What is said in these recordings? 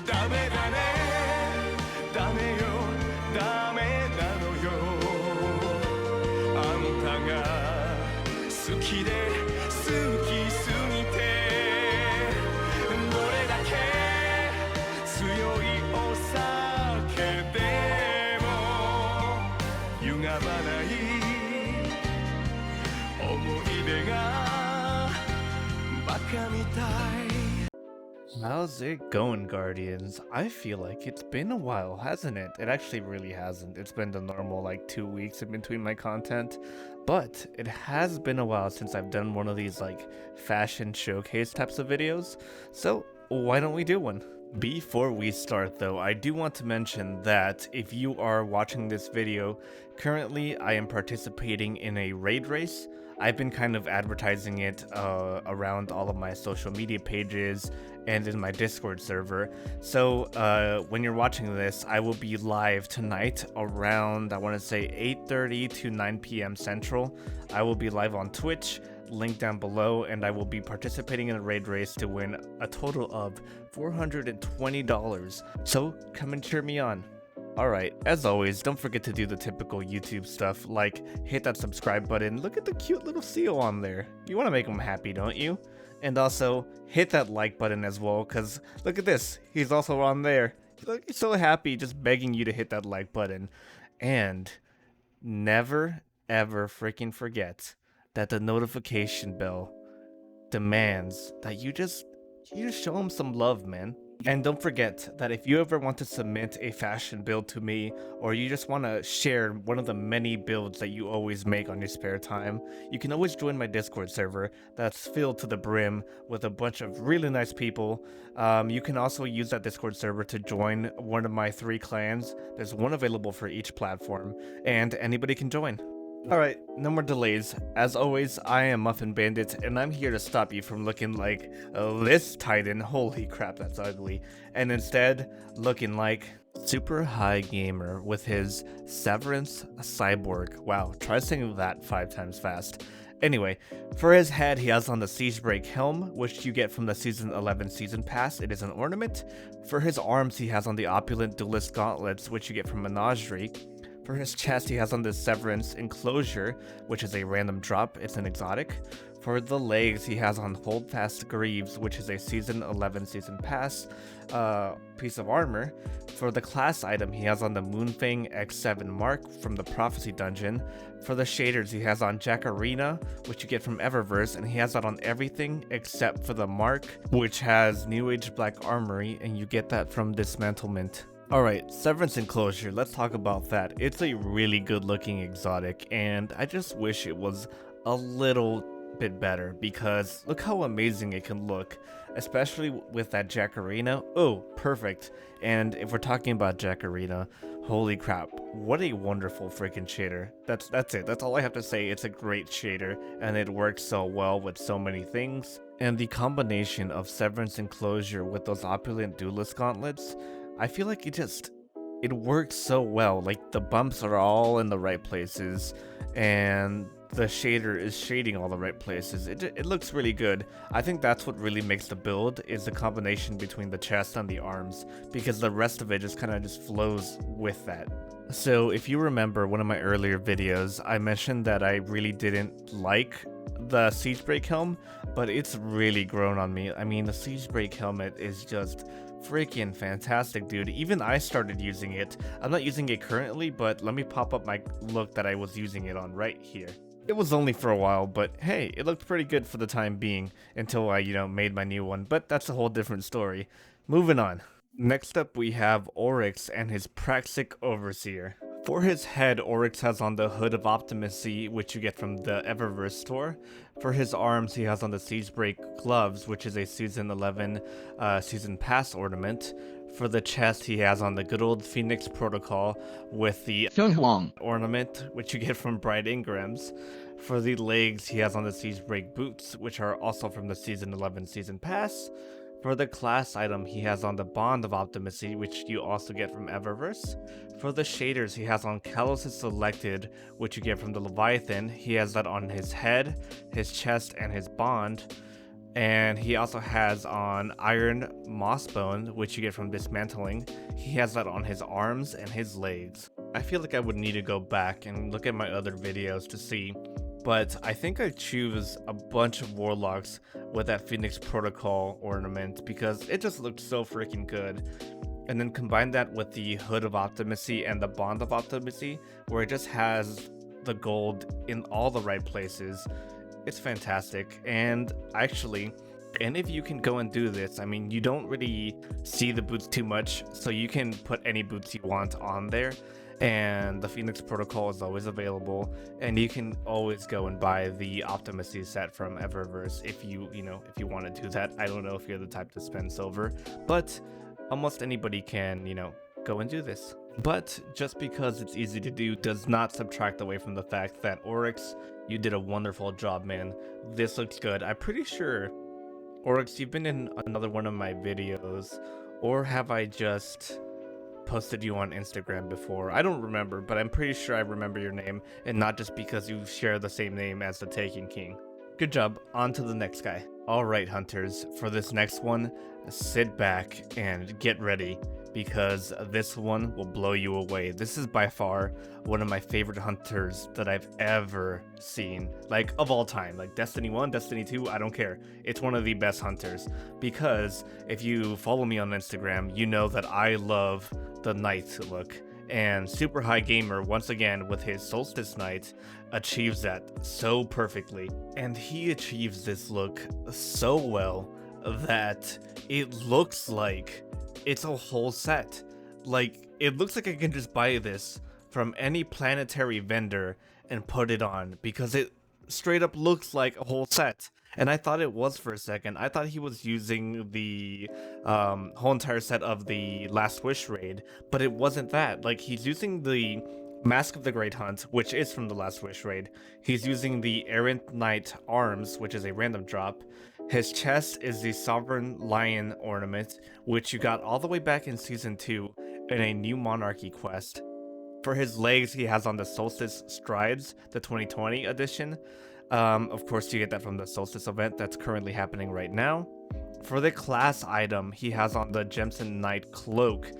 ダメだねダメよダメなのよあんたが好きで好きすぎてどれだけ強いお酒でも歪まない思い出がバカみたい How's it going, Guardians? I feel like it's been a while, hasn't it? It actually really hasn't. It's been the normal like 2 weeks in between my content, but it has been a while since I've done one of these like fashion showcase types of videos, so why don't we do one? Before we start though, I do want to mention that if you are watching this video, currently I am participating in a raid race. I've been kind of advertising it around all of my social media pages and in my Discord server. So when you're watching this, I will be live tonight around, I want to say 8:30 to 9 p.m. Central. I will be live on Twitch, link down below, and I will be participating in a raid race to win a total of $420. So come and cheer me on. Alright, as always, don't forget to do the typical YouTube stuff, like hit that subscribe button. Look at the cute little seal on there. You want to make him happy, don't you? And also, hit that like button as well, because look at this, he's also on there. He's so happy, just begging you to hit that like button. And never, ever freaking forget that the notification bell demands that you just show him some love, man. And don't forget that if you ever want to submit a fashion build to me, or you just want to share one of the many builds that you always make on your spare time, you can always join my Discord server that's filled to the brim with a bunch of really nice people. You can also use that Discord server to join one of my 3 clans. There's one available for each platform, and anybody can join. Alright, no more delays. As always, I am Muffin Bandit, and I'm here to stop you from looking like this Titan, holy crap that's ugly, and instead looking like Superhighgamer with his Severance Cyborg. Wow, try saying that 5 times fast. Anyway, for his head he has on the Siegebreak helm, which you get from the Season 11 Season Pass. It is an ornament. For his arms he has on the Opulent Duelist Gauntlets, which you get from Menagerie. For his chest, he has on the Severance Enclosure, which is a random drop. It's an exotic. For the legs, he has on Holdfast Greaves, which is a Season 11 Season Pass piece of armor. For the class item, he has on the Moonfang X7 Mark from the Prophecy Dungeon. For the shaders, he has on Jacarina, which you get from Eververse, and he has that on everything except for the Mark, which has New Age Black Armory, and you get that from Dismantlement. Alright, Severance Enclosure, let's talk about that. It's a really good looking exotic, and I just wish it was a little bit better, because look how amazing it can look, especially with that Jacarina. Oh, perfect. And if we're talking about Jacarina, holy crap, what a wonderful freaking shader. That's it, that's all I have to say. It's a great shader, and it works so well with so many things. And the combination of Severance Enclosure with those Opulent Duelist Gauntlets, I feel like it works so well. Like, the bumps are all in the right places, and the shader is shading all the right places. It looks really good. I think that's what really makes the build, is the combination between the chest and the arms, because the rest of it just kind of just flows with that. So if you remember one of my earlier videos, I mentioned that I really didn't like the Siegebreak helm, but it's really grown on me. I mean, the Siegebreak helmet is just freaking fantastic, dude. Even I started using it. I'm not using it currently, but let me pop up my look that I was using it on right here. It was only for a while, but hey, it looked pretty good for the time being until I, made my new one, but that's a whole different story. Moving on. Next up we have Oryx and his Praxic Overseer. For his head, Oryx has on the Hood of Optimacy, which you get from the Eververse store. For his arms, he has on the Siegebreak Gloves, which is a Season 11 Season Pass ornament. For the chest, he has on the good old Phoenix Protocol with the ornament, which you get from Bright Engrams. For the legs, he has on the Siegebreak Boots, which are also from the Season 11 Season Pass. For the class item, he has on the Bond of Optimacy, which you also get from Eververse. For the shaders, he has on Kalos' Selected, which you get from the Leviathan. He has that on his head, his chest, and his Bond. And he also has on iron mossbone, which you get from dismantling. He has that on his arms and his legs. I feel like I would need to go back and look at my other videos to see, but I think I choose a bunch of warlocks with that Phoenix Protocol ornament because it just looked so freaking good. And then combine that with the Hood of Optimacy and the Bond of Optimacy, where it just has the gold in all the right places. It's fantastic. And actually, any of you can go and do this. I mean, you don't really see the boots too much, so you can put any boots you want on there. And the Phoenix Protocol is always available, and you can always go and buy the Optimacy set from Eververse if you want to do that. I don't know if you're the type to spend silver, but almost anybody can, go and do this. But just because it's easy to do does not subtract away from the fact that Oryx, you did a wonderful job, man. This looks good. I'm pretty sure, Oryx, you've been in another one of my videos, or have I just posted you on Instagram before? I don't remember, but I'm pretty sure I remember your name, and not just because you share the same name as the Taken King. Good job. On to the next guy. Alright, hunters, for this next one, sit back and get ready, because this one will blow you away. This is by far one of my favorite hunters that I've ever seen, like of all time. Like Destiny 1, Destiny 2, I don't care. It's one of the best hunters, because if you follow me on Instagram, you know that I love the knight look. And Superhighgamer, once again with his Solstice Knight, achieves that so perfectly. And he achieves this look so well that it looks like it's a whole set. Like, it looks like I can just buy this from any planetary vendor and put it on, because it straight up looks like a whole set. And I thought it was for a second. I thought he was using the whole entire set of the Last Wish raid, but it wasn't that. Like, he's using the Mask of the Great Hunt, which is from the Last Wish raid. He's using the Errant Knight Arms, which is a random drop. His chest is the Sovereign Lion ornament, which you got all the way back in Season 2 in a New Monarchy quest. For his legs, he has on the Solstice Strides, the 2020 edition. Of course, you get that from the Solstice event that's currently happening right now. For the class item, he has on the Jemson Knight Cloak,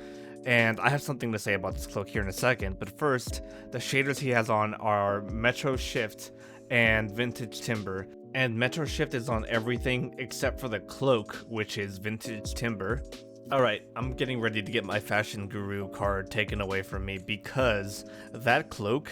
and I have something to say about this cloak here in a second, but first, the shaders he has on are Metro Shift and Vintage Timber, and Metro Shift is on everything except for the cloak, which is Vintage Timber. Alright, I'm getting ready to get my Fashion Guru card taken away from me, because that cloak,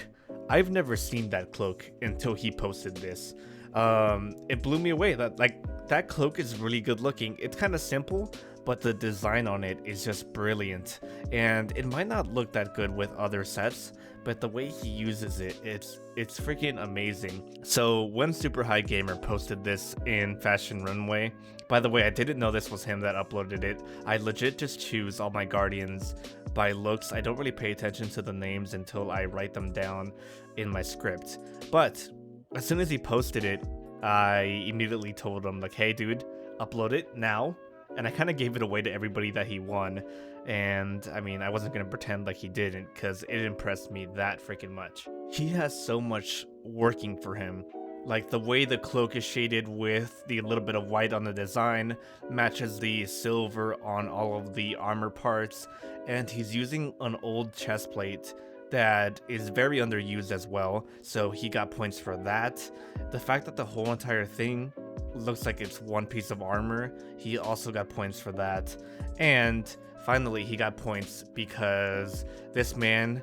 I've never seen that cloak until he posted this. It blew me away. That cloak is really good looking. It's kind of simple, but the design on it is just brilliant. And it might not look that good with other sets, but the way he uses it, it's freaking amazing. So when Superhighgamer posted this in Fashion Runway, by the way, I didn't know this was him that uploaded it. I legit just choose all my guardians by looks. I don't really pay attention to the names until I write them down in my script. But as soon as he posted it, I immediately told him, like, hey dude, upload it now. And I kind of gave it away to everybody that he won. And I mean, I wasn't going to pretend like he didn't, because it impressed me that freaking much. He has so much working for him. Like, the way the cloak is shaded with the little bit of white on the design matches the silver on all of the armor parts. And he's using an old chest plate that is very underused as well, so he got points for that. The fact that the whole entire thing looks like it's one piece of armor, he also got points for that. And finally, he got points because this man,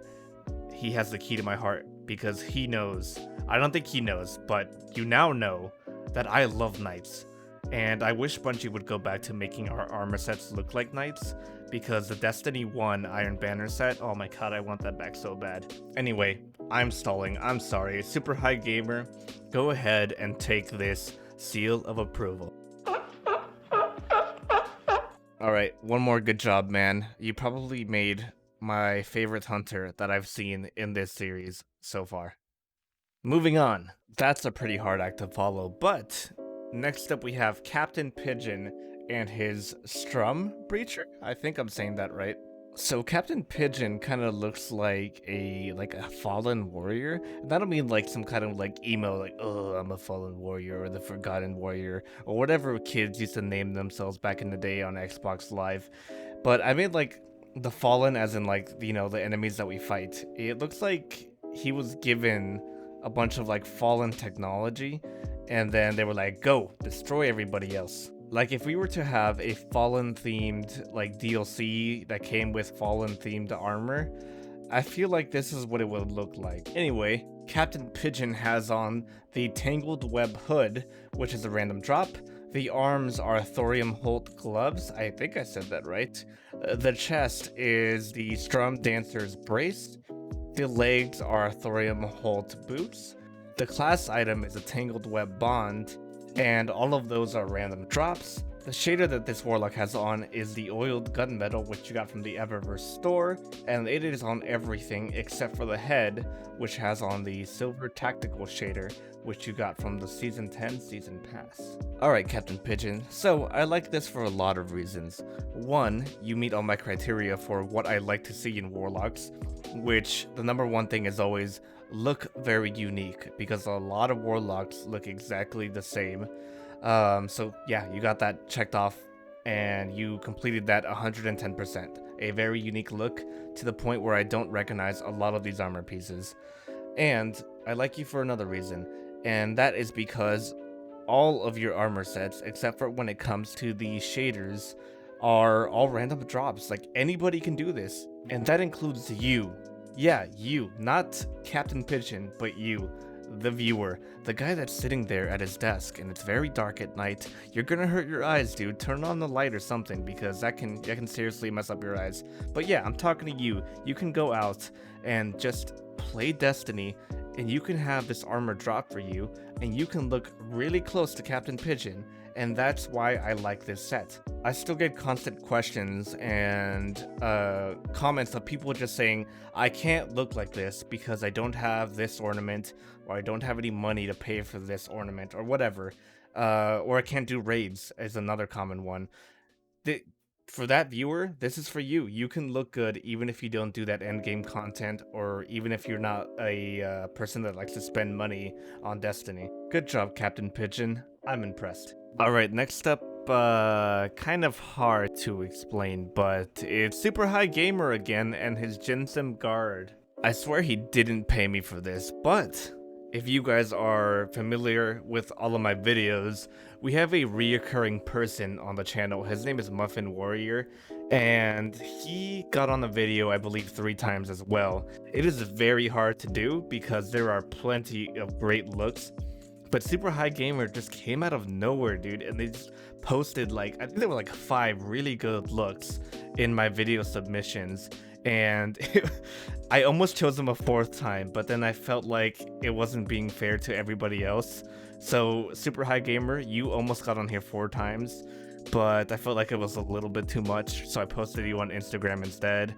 he has the key to my heart, because he knows, I don't think he knows, but you now know that I love knights. And I wish Bungie would go back to making our armor sets look like knights, because the Destiny 1 Iron Banner set, oh my god, I want that back so bad. Anyway, I'm stalling, I'm sorry. Superhighgamer, go ahead and take this seal of approval. Alright, one more good job, man. You probably made my favorite hunter that I've seen in this series so far. Moving on. That's a pretty hard act to follow, but next up we have Captain Pigeon and his Strumbrecher? I think I'm saying that right. So Captain Pigeon kind of looks like a fallen warrior. And I don't mean like some kind of like emo, like, oh, I'm a fallen warrior or the forgotten warrior or whatever kids used to name themselves back in the day on Xbox Live. But I mean like the fallen as in like, the enemies that we fight. It looks like he was given a bunch of like fallen technology and then they were like, go destroy everybody else. Like if we were to have a Fallen themed like DLC that came with Fallen themed armor, I feel like this is what it would look like. Anyway, Captain Pigeon has on the Tangled Web hood, which is a random drop. The arms are thorium Holt gloves. I think I said that right. The chest is the Strum Dancer's brace. The legs are thorium Holt boots. The class item is a Tangled Web bond, and all of those are random drops. The shader that this warlock has on is the oiled gunmetal, which you got from the Eververse store, and it is on everything except for the head, which has on the silver tactical shader, which you got from the Season 10 Season Pass. Alright, Captain Pigeon, so I like this for a lot of reasons. One, you meet all my criteria for what I like to see in warlocks, which the number one thing is always look very unique, because a lot of warlocks look exactly the same. So yeah, you got that checked off and you completed that 110%. A very unique look to the point where I don't recognize a lot of these armor pieces. And I like you for another reason, and that is because all of your armor sets, except for when it comes to the shaders, are all random drops. Like anybody can do this, and that includes you. Yeah, you, not Captain Pigeon, but you, the viewer, the guy that's sitting there at his desk and it's very dark at night. You're gonna hurt your eyes, dude. Turn on the light or something, because that can seriously mess up your eyes. But yeah, I'm talking to you. You can go out and just play Destiny, and you can have this armor drop for you, and you can look really close to Captain Pigeon, and that's why I like this set. I still get constant questions and comments of people just saying, I can't look like this because I don't have this ornament, or I don't have any money to pay for this ornament, or whatever. Or I can't do raids, is another common one. For that viewer, this is for you. You can look good even if you don't do that endgame content, or even if you're not a person that likes to spend money on Destiny. Good job, Captain Pigeon. I'm impressed. Alright, next up, kind of hard to explain, but it's Superhighgamer again and his Ginsem guard. I swear he didn't pay me for this, but if you guys are familiar with all of my videos, we have a reoccurring person on the channel. His name is Muffin Warrior, and he got on the video, I believe, 3 times as well. It is very hard to do because there are plenty of great looks, but Superhighgamer just came out of nowhere, dude, and they just posted like, I think there were like 5 really good looks in my video submissions, and I almost chose him a 4th time, but then I felt like it wasn't being fair to everybody else. So Superhighgamer, you almost got on here 4 times, but I felt like it was a little bit too much, so I posted you on Instagram instead.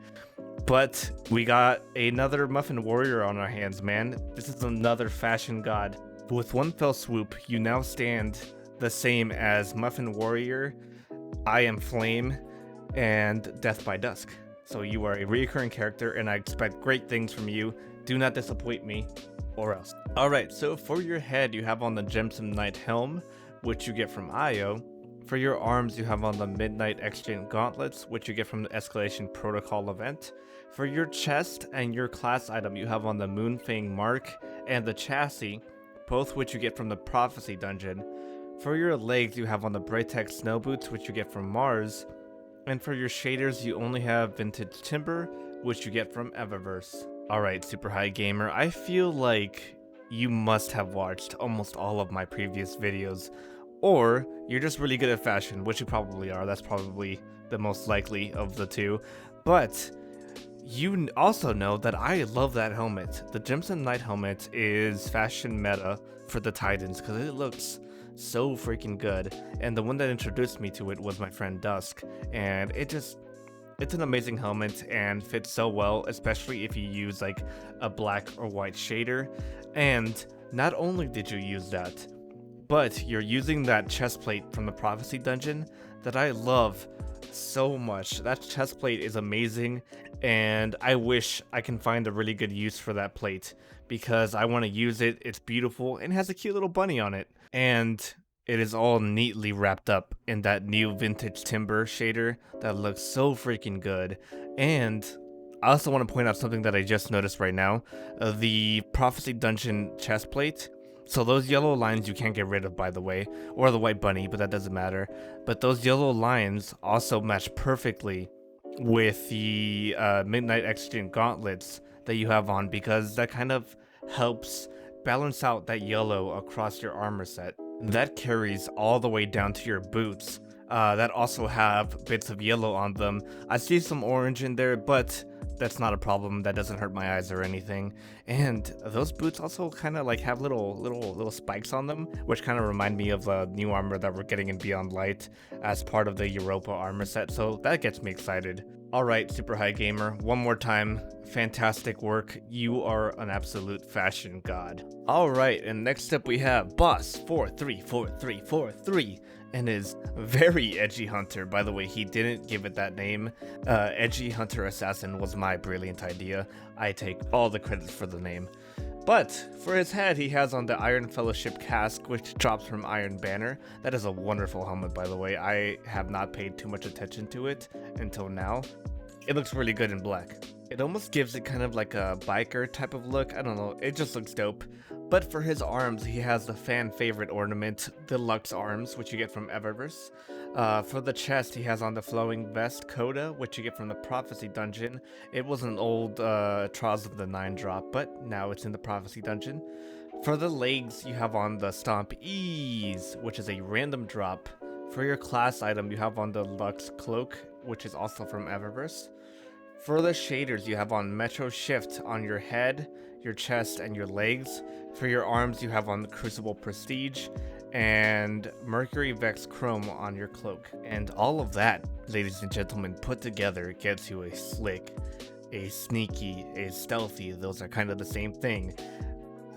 But we got another Muffin Warrior on our hands, man. This is another fashion god. With one fell swoop, you now stand the same as Muffin Warrior, I Am Flame, and Death by Dusk. So you are a recurring character, and I expect great things from you. Do not disappoint me, or else. Alright, so for your head, you have on the Gemsome Knight helm, which you get from Io. For your arms, you have on the Midnight Exchange gauntlets, which you get from the Escalation Protocol event. For your chest and your class item, you have on the Moonfang mark and the chassis, both which you get from the Prophecy dungeon. For your legs, you have on the Braytech snow boots, which you get from Mars. And for your shaders, you only have Vintage Timber, which you get from Eververse. Alright, Superhighgamer, I feel like you must have watched almost all of my previous videos, or you're just really good at fashion, which you probably are. That's probably the most likely of the two. But you also know that I love that helmet. The Gemsome Knight helmet is fashion meta for the Titans because it looks so freaking good, and the one that introduced me to it was my friend Dusk, and it's an amazing helmet and fits so well, especially if you use like a black or white shader. And not only did you use that, but you're using that chest plate from the Prophecy Dungeon that I love so much. That chest plate is amazing, and I wish I can find a really good use for that plate because I want to use it. It's beautiful and has a cute little bunny on it, and it is all neatly wrapped up in that new vintage timber shader that looks so freaking good. And I also want to point out something that I just noticed right now. The Prophecy Dungeon chest plate. So those yellow lines you can't get rid of, by the way, or the white bunny, but that doesn't matter. But those yellow lines also match perfectly with the Midnight Exchant gauntlets that you have on, because that kind of helps balance out that yellow across your armor set. That carries all the way down to your boots that also have bits of yellow on them. I see some orange in there, but that's not a problem. That doesn't hurt my eyes or anything. And those boots also kind of like have little spikes on them, which kind of remind me of the new armor that we're getting in Beyond Light as part of the Europa armor set. So that gets me excited. All right, Superhighgamer, one more time, fantastic work. You are an absolute fashion god. All right, and next up we have Boss 434343 and his very edgy hunter. By the way, he didn't give it that name. Edgy Hunter Assassin was my brilliant idea. I take all the credit for the name. But for his head, he has on the Iron Fellowship casque, which drops from Iron Banner. That is a wonderful helmet, by the way. I have not paid too much attention to it until now. It looks really good in black. It almost gives it kind of like a biker type of look. I don't know, it just looks dope. But for his arms, he has the fan favorite ornament, Deluxe Arms, which you get from Eververse. For the chest, he has on the Flowing Vest Coda, which you get from the Prophecy Dungeon. It was an old Trials of the 9 drop, but now it's in the Prophecy Dungeon. For the legs, you have on the Stomp Ease, which is a random drop. For your class item, you have on the Lux Cloak, which is also from Eververse. For the shaders, you have on Metro Shift on your head, your chest, and your legs. For your arms, you have on the Crucible Prestige and Mercury Vex Chrome on your cloak. And all of that, ladies and gentlemen, put together gets you a slick, a sneaky, a stealthy, those are kind of the same thing,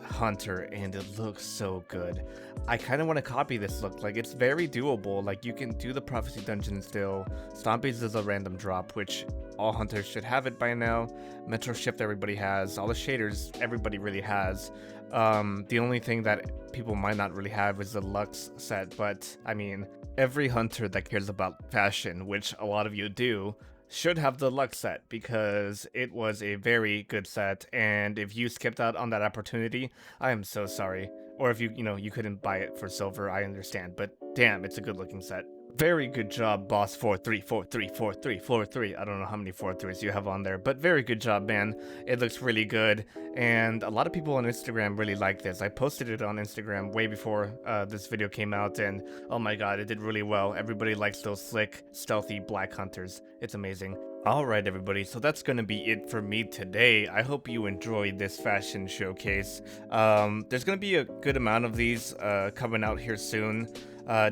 hunter, and it looks so good. I kind of want to copy this look. Like, it's very doable. Like, you can do the Prophecy Dungeon still. Stompies is a random drop, which all hunters should have it by now. Metro Shift everybody has. All the shaders everybody really has. The only thing that people might not really have is the Lux set, but I mean, every hunter that cares about fashion, which a lot of you do, should have the Lux set, because it was a very good set, and if you skipped out on that opportunity, I am so sorry. Or if you couldn't buy it for silver, I understand, but damn, it's a good looking set. Very good job, Boss 43434343. I don't know how many 4-3s you have on there, but very good job, man. It looks really good, and a lot of people on Instagram really like this. I posted it on Instagram way before this video came out, and oh my god, it did really well. Everybody likes those slick, stealthy black hunters. It's amazing. Alright everybody, so that's gonna be it for me today. I hope you enjoyed this fashion showcase. There's gonna be a good amount of these coming out here soon.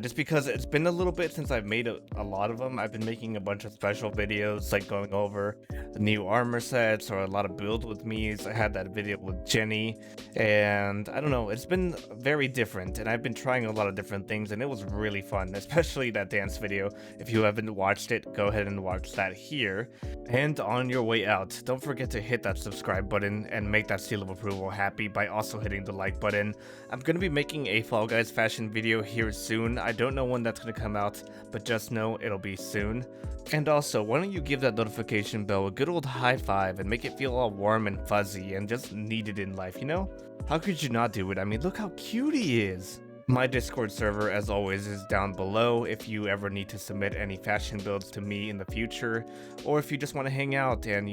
Just because it's been a little bit since I've made a lot of them. I've been making a bunch of special videos, like going over the new armor sets or a lot of build with me's. I had that video with Jenny, and I don't know, it's been very different, and I've been trying a lot of different things, and it was really fun, especially that dance video. If you haven't watched it, go ahead and watch that here. And on your way out, don't forget to hit that subscribe button and make that seal of approval happy by also hitting the like button. I'm going to be making a Fall Guys fashion video here soon. I don't know when that's going to come out, but just know it'll be soon. And also, why don't you give that notification bell a good old high five and make it feel all warm and fuzzy and just needed in life, you know? How could you not do it? I mean, look how cute he is! My Discord server, as always, is down below if you ever need to submit any fashion builds to me in the future, or if you just want to hang out and,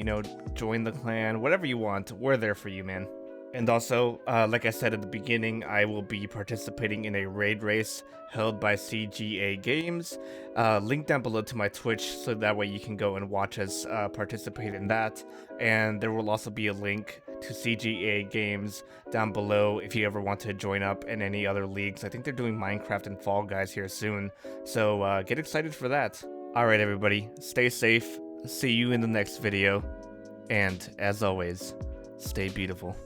join the clan, whatever you want, we're there for you, man. And also, like I said at the beginning, I will be participating in a raid race held by CGA Games. Link down below to my Twitch, so that way you can go and watch us participate in that. And there will also be a link to CGA Games down below if you ever want to join up in any other leagues. I think they're doing Minecraft and Fall Guys here soon, so get excited for that. Alright everybody, stay safe, see you in the next video, and as always, stay beautiful.